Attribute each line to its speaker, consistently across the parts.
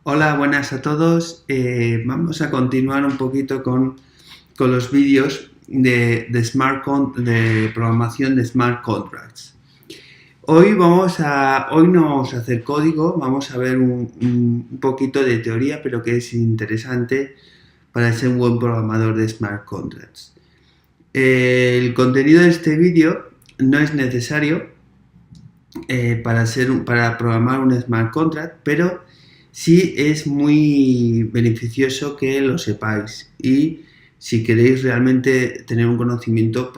Speaker 1: Hola, buenas a todos. Vamos a continuar un poquito con los vídeos de programación de Smart Contracts. Hoy no vamos a hacer código, vamos a ver un poquito de teoría, pero que es interesante para ser un buen programador de Smart Contracts. El contenido de este vídeo no es necesario para programar un Smart Contract, pero sí es muy beneficioso que lo sepáis, y si queréis realmente tener un conocimiento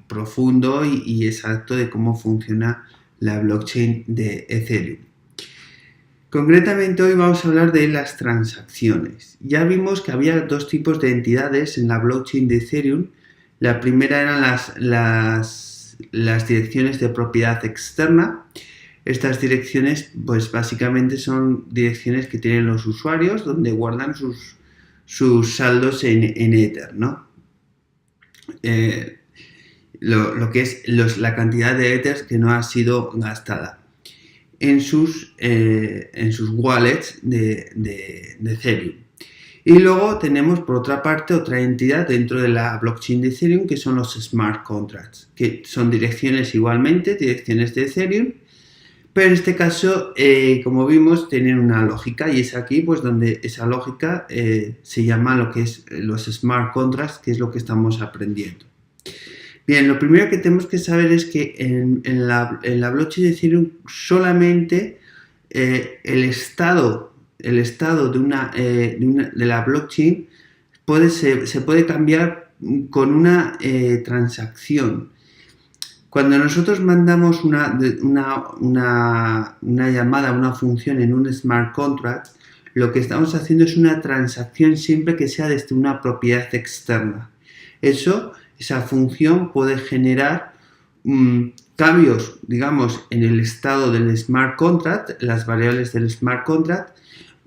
Speaker 1: profundo y exacto de cómo funciona la blockchain de Ethereum. Concretamente hoy vamos a hablar de las transacciones. Ya vimos que había dos tipos de entidades en la blockchain de Ethereum. La primera eran las direcciones de propiedad externa. Estas direcciones, pues básicamente son direcciones que tienen los usuarios donde guardan sus saldos en Ether, ¿no? Lo que es la cantidad de Ethers que no ha sido gastada en sus wallets de Ethereum. Y luego tenemos por otra parte otra entidad dentro de la blockchain de Ethereum, que son los smart contracts, que son direcciones igualmente, direcciones de Ethereum, pero en este caso, como vimos, tienen una lógica, y es aquí pues donde esa lógica se llama lo que es los smart contracts, que es lo que estamos aprendiendo. Bien, lo primero que tenemos que saber es que en la blockchain de Ethereum solamente el estado de la blockchain se puede cambiar con una transacción. Cuando nosotros mandamos una llamada, una función en un smart contract, lo que estamos haciendo es una transacción siempre que sea desde una propiedad externa. Esa función puede generar cambios, digamos, en el estado del smart contract, las variables del smart contract,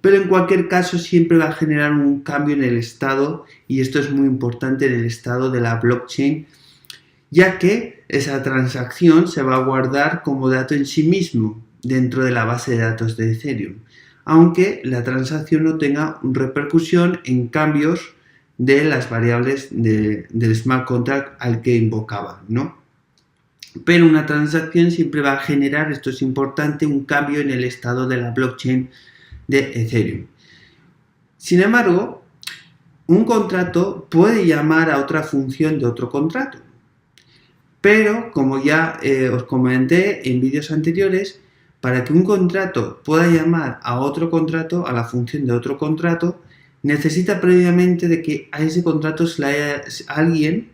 Speaker 1: pero en cualquier caso siempre va a generar un cambio en el estado, y esto es muy importante, en el estado de la blockchain, ya que esa transacción se va a guardar como dato en sí mismo dentro de la base de datos de Ethereum, aunque la transacción no tenga repercusión en cambios de las variables del smart contract al que invocaba, ¿no? Pero una transacción siempre va a generar, esto es importante, un cambio en el estado de la blockchain de Ethereum. Sin embargo, un contrato puede llamar a otra función de otro contrato, pero como ya os comenté en vídeos anteriores, para que un contrato pueda llamar a otro contrato, a la función de otro contrato, necesita previamente de que a ese contrato alguien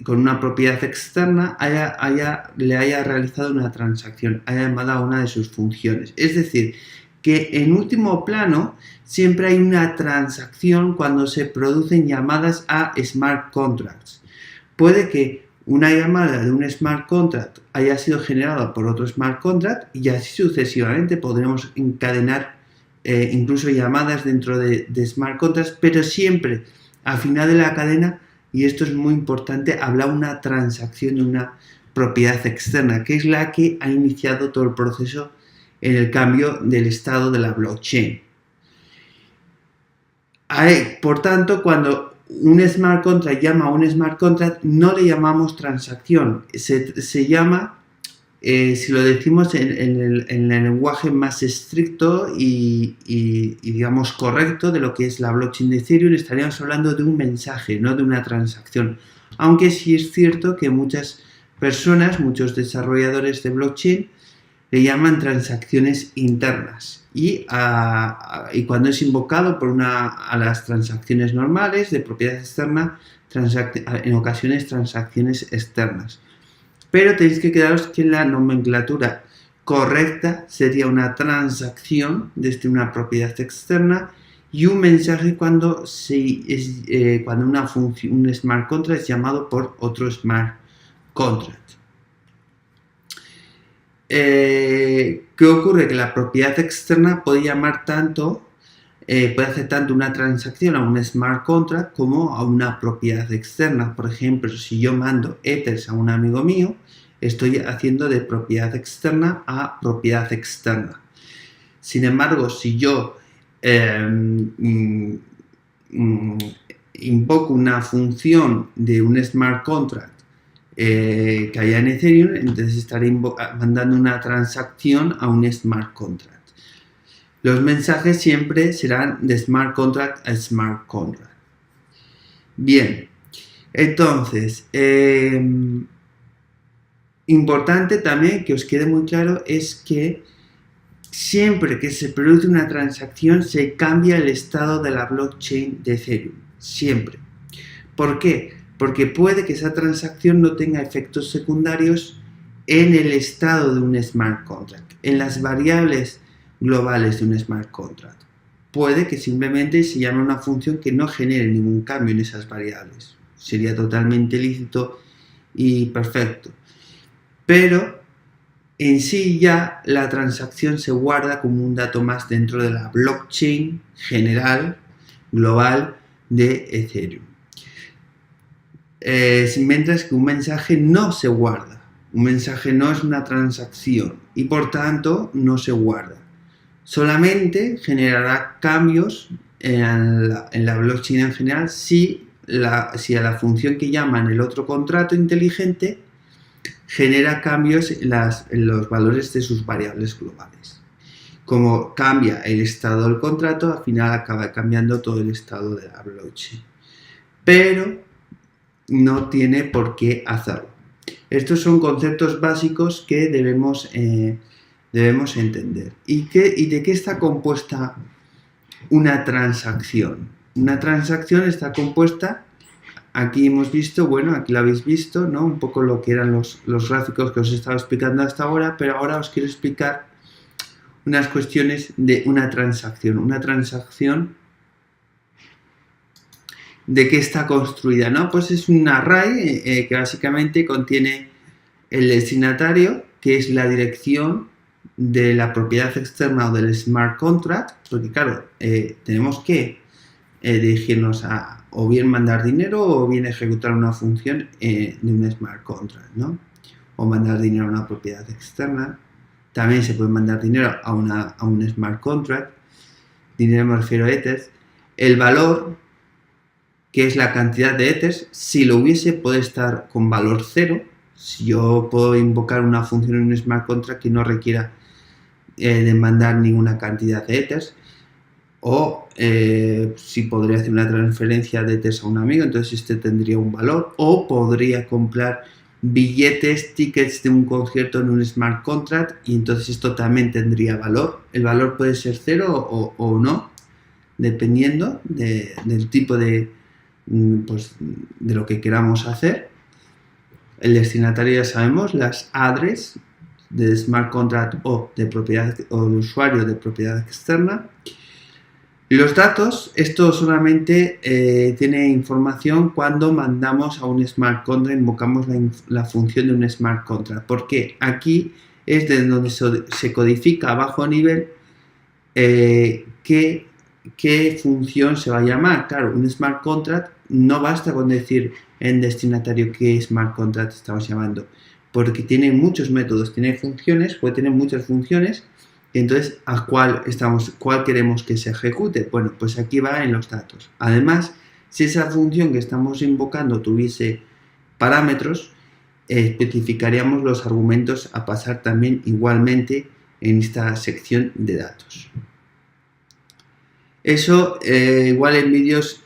Speaker 1: con una propiedad externa le haya realizado una transacción, haya llamado a una de sus funciones. Es decir, que en último plano siempre hay una transacción cuando se producen llamadas a smart contracts. Puede que una llamada de un smart contract haya sido generada por otro smart contract, y así sucesivamente podremos encadenar incluso llamadas dentro de smart contracts, pero siempre al final de la cadena, y esto es muy importante, habrá una transacción de una propiedad externa, que es la que ha iniciado todo el proceso en el cambio del estado de la blockchain. Por tanto, cuando un smart contract llama a un smart contract, no le llamamos transacción, se llama, si lo decimos en el lenguaje más estricto y digamos correcto de lo que es la blockchain de Ethereum, estaríamos hablando de un mensaje, no de una transacción. Aunque sí es cierto que muchas personas, muchos desarrolladores de blockchain, le llaman transacciones internas, y cuando es invocado a las transacciones normales de propiedad externa, en ocasiones transacciones externas. Pero tenéis que quedaros que la nomenclatura correcta sería una transacción desde una propiedad externa, y un mensaje cuando un smart contract es llamado por otro smart contract. ¿Qué ocurre? Que la propiedad externa puede hacer tanto una transacción a un smart contract como a una propiedad externa. Por ejemplo, si yo mando Ethers a un amigo mío, estoy haciendo de propiedad externa a propiedad externa. Sin embargo, si yo invoco una función de un smart contract que haya en Ethereum, entonces estaré mandando una transacción a un smart contract. Los mensajes siempre serán de smart contract a smart contract. Bien, entonces, importante también que os quede muy claro es que siempre que se produce una transacción se cambia el estado de la blockchain de Ethereum. Siempre. ¿Por qué? Porque puede que esa transacción no tenga efectos secundarios en el estado de un smart contract, en las variables globales de un smart contract. Puede que simplemente se llame una función que no genere ningún cambio en esas variables. Sería totalmente lícito y perfecto. Pero en sí ya la transacción se guarda como un dato más dentro de la blockchain general, global de Ethereum. Mientras que un mensaje no se guarda. Un mensaje no es una transacción y por tanto no se guarda. Solamente generará cambios en la blockchain en general si a la función que llaman el otro contrato inteligente genera cambios en los valores de sus variables globales. Como cambia el estado del contrato, al final acaba cambiando todo el estado de la blockchain. Pero no tiene por qué hacerlo. Estos son conceptos básicos que debemos entender. ¿Y de qué está compuesta una transacción? Una transacción está compuesta, aquí hemos visto, bueno, aquí lo habéis visto, ¿no? Un poco lo que eran los gráficos que os he estado explicando hasta ahora, pero ahora os quiero explicar unas cuestiones de una transacción. Una transacción, ¿de qué está construida? ¿No? Pues es un array que básicamente contiene el destinatario, que es la dirección de la propiedad externa o del smart contract, porque claro, tenemos que dirigirnos a o bien mandar dinero o bien ejecutar una función de un smart contract, ¿no? O mandar dinero a una propiedad externa. También se puede mandar dinero a un smart contract. Dinero me refiero a Ethers. El valor, que es la cantidad de Ethers, si lo hubiese, puede estar con valor 0. Si yo puedo invocar una función en un smart contract que no requiera de mandar ninguna cantidad de Ethers, o si podría hacer una transferencia de Ethers a un amigo, entonces este tendría un valor, o podría comprar billetes, tickets de un concierto en un smart contract y entonces esto también tendría valor. El valor puede ser 0 o no, dependiendo del tipo de lo que queramos hacer. El destinatario ya sabemos, las address de smart contract o de propiedad o de usuario de propiedad externa. Los datos, esto solamente tiene información cuando mandamos a un smart contract, invocamos la función de un smart contract. Porque aquí es de donde se codifica a bajo nivel qué función se va a llamar. Claro, un smart contract no basta con decir en destinatario qué smart contract estamos llamando, porque tiene muchos métodos, tiene funciones, puede tener muchas funciones. Entonces, ¿cuál queremos que se ejecute? Bueno, pues aquí va en los datos. Además, si esa función que estamos invocando tuviese parámetros, especificaríamos los argumentos a pasar también igualmente en esta sección de datos. Eso igual en vídeos,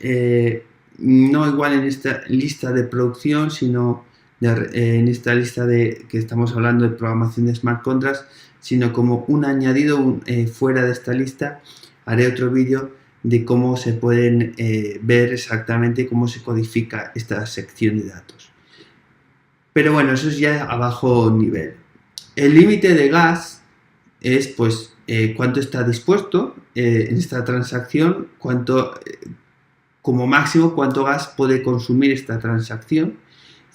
Speaker 1: no igual en esta lista de producción, sino en esta lista que estamos hablando de programación de smart contracts, sino como un añadido fuera de esta lista. Haré otro vídeo de cómo se pueden ver exactamente cómo se codifica esta sección de datos. Pero bueno, eso es ya a bajo nivel. El límite de gas es pues cuánto está dispuesto en esta transacción, como máximo cuánto gas puede consumir esta transacción.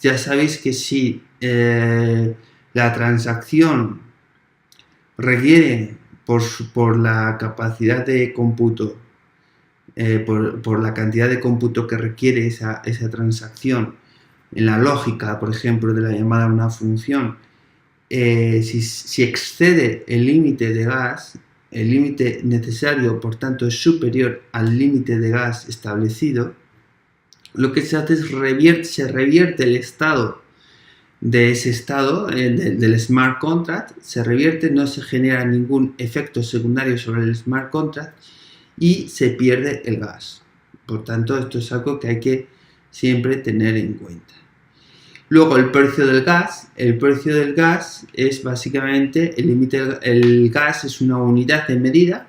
Speaker 1: Ya sabéis que si la transacción requiere por la capacidad de cómputo, por la cantidad de cómputo que requiere esa transacción, en la lógica, por ejemplo, de la llamada a una función, si excede el límite de gas, el límite necesario, por tanto, es superior al límite de gas establecido, lo que se hace es se revierte el estado de ese estado, del smart contract, se revierte, no se genera ningún efecto secundario sobre el smart contract y se pierde el gas. Por tanto, esto es algo que hay que siempre tener en cuenta. Luego, el precio del gas. El precio del gas es básicamente el límite. El gas es una unidad de medida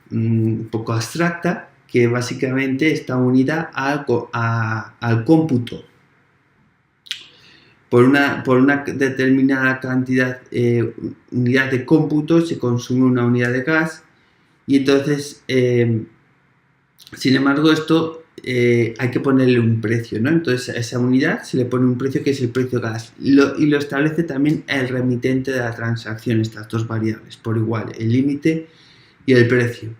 Speaker 1: un poco abstracta que básicamente está unida al cómputo. Por una determinada cantidad, unidad de cómputo, se consume una unidad de gas y entonces, sin embargo, esto hay que ponerle un precio, ¿no? Entonces a esa unidad se le pone un precio que es el precio gas y lo establece también el remitente de la transacción, estas dos variables, por igual, el límite y el precio.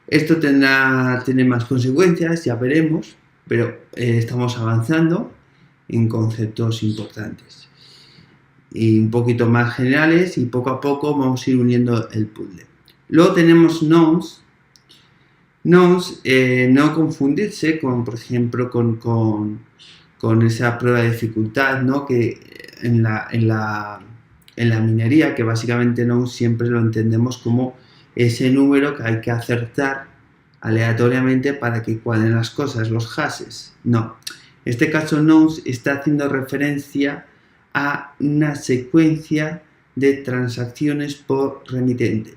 Speaker 1: Esto tiene más consecuencias, ya veremos, pero estamos avanzando en conceptos importantes y un poquito más generales y poco a poco vamos a ir uniendo el puzzle. Luego tenemos knowns. Knowns, no confundirse con, por ejemplo, con esa prueba de dificultad, ¿no? Que en la minería, que básicamente knowns siempre lo entendemos como ese número que hay que acertar aleatoriamente para que cuadren las cosas, los hashes. No, en este caso knowns está haciendo referencia a una secuencia de transacciones por remitente.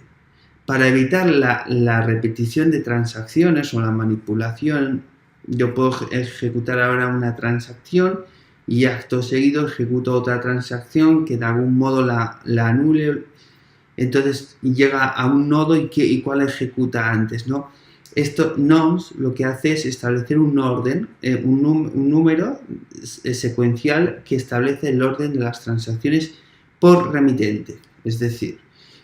Speaker 1: Para evitar la repetición de transacciones o la manipulación, yo puedo ejecutar ahora una transacción y acto seguido ejecuto otra transacción que de algún modo la anule. Entonces llega a un nodo y cuál ejecuta antes, ¿no? Esto knowns lo que hace es establecer un orden, un número secuencial que establece el orden de las transacciones por remitente. Es decir,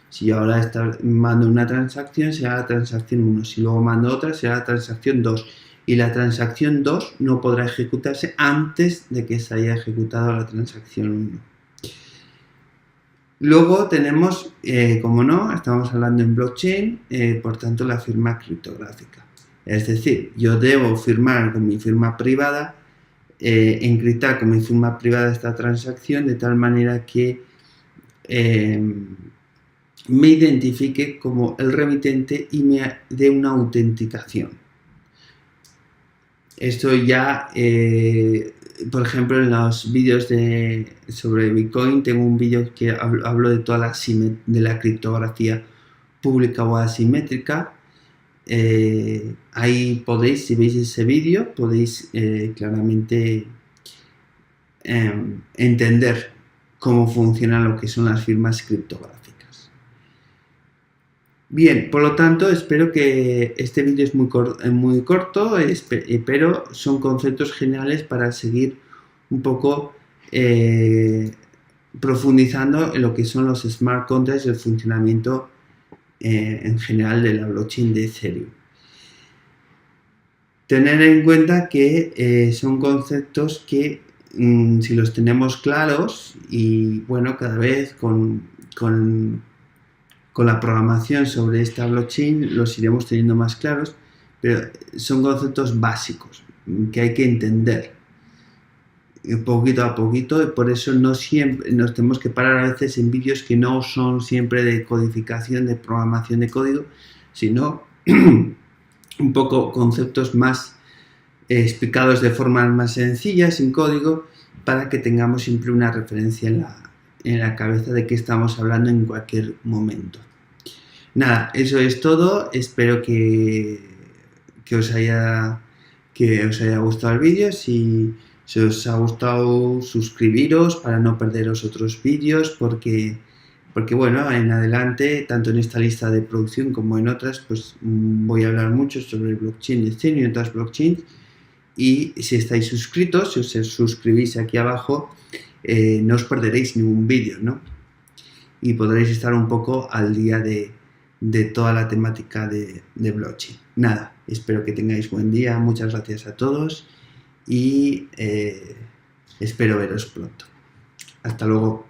Speaker 1: si yo ahora mando una transacción, será la transacción 1. Si luego mando otra, será la transacción 2. Y la transacción 2 no podrá ejecutarse antes de que se haya ejecutado la transacción 1. Luego tenemos, como no, estamos hablando en blockchain, por tanto la firma criptográfica. Es decir, yo debo firmar con mi firma privada, encriptar con mi firma privada esta transacción de tal manera que me identifique como el remitente y me dé una autenticación. Esto ya, por ejemplo, en los vídeos sobre Bitcoin, tengo un vídeo que hablo de toda la criptografía pública o asimétrica. Ahí podéis, si veis ese vídeo, podéis claramente entender cómo funcionan lo que son las firmas criptográficas. Bien, por lo tanto, espero que este vídeo es muy corto, pero son conceptos generales para seguir un poco profundizando en lo que son los smart contracts y el funcionamiento en general de la blockchain de Ethereum. Tener en cuenta que son conceptos que si los tenemos claros y bueno, cada vez con la programación sobre esta blockchain los iremos teniendo más claros, pero son conceptos básicos que hay que entender poquito a poquito y por eso no siempre nos tenemos que parar a veces en vídeos que no son siempre de codificación, de programación de código, sino un poco conceptos más explicados de forma más sencilla, sin código, para que tengamos siempre una referencia en la cabeza de qué estamos hablando en cualquier momento. Nada, eso es todo. Espero que os haya gustado el vídeo. Si os ha gustado, suscribiros para no perderos otros vídeos, porque bueno, en adelante, tanto en esta lista de producción como en otras, pues voy a hablar mucho sobre el blockchain de Ethereum y otras blockchains. Y si estáis suscritos, si os suscribís aquí abajo, no os perderéis ningún vídeo, ¿no? Y podréis estar un poco al día de toda la temática de blockchain. Nada, espero que tengáis buen día, muchas gracias a todos y espero veros pronto. Hasta luego.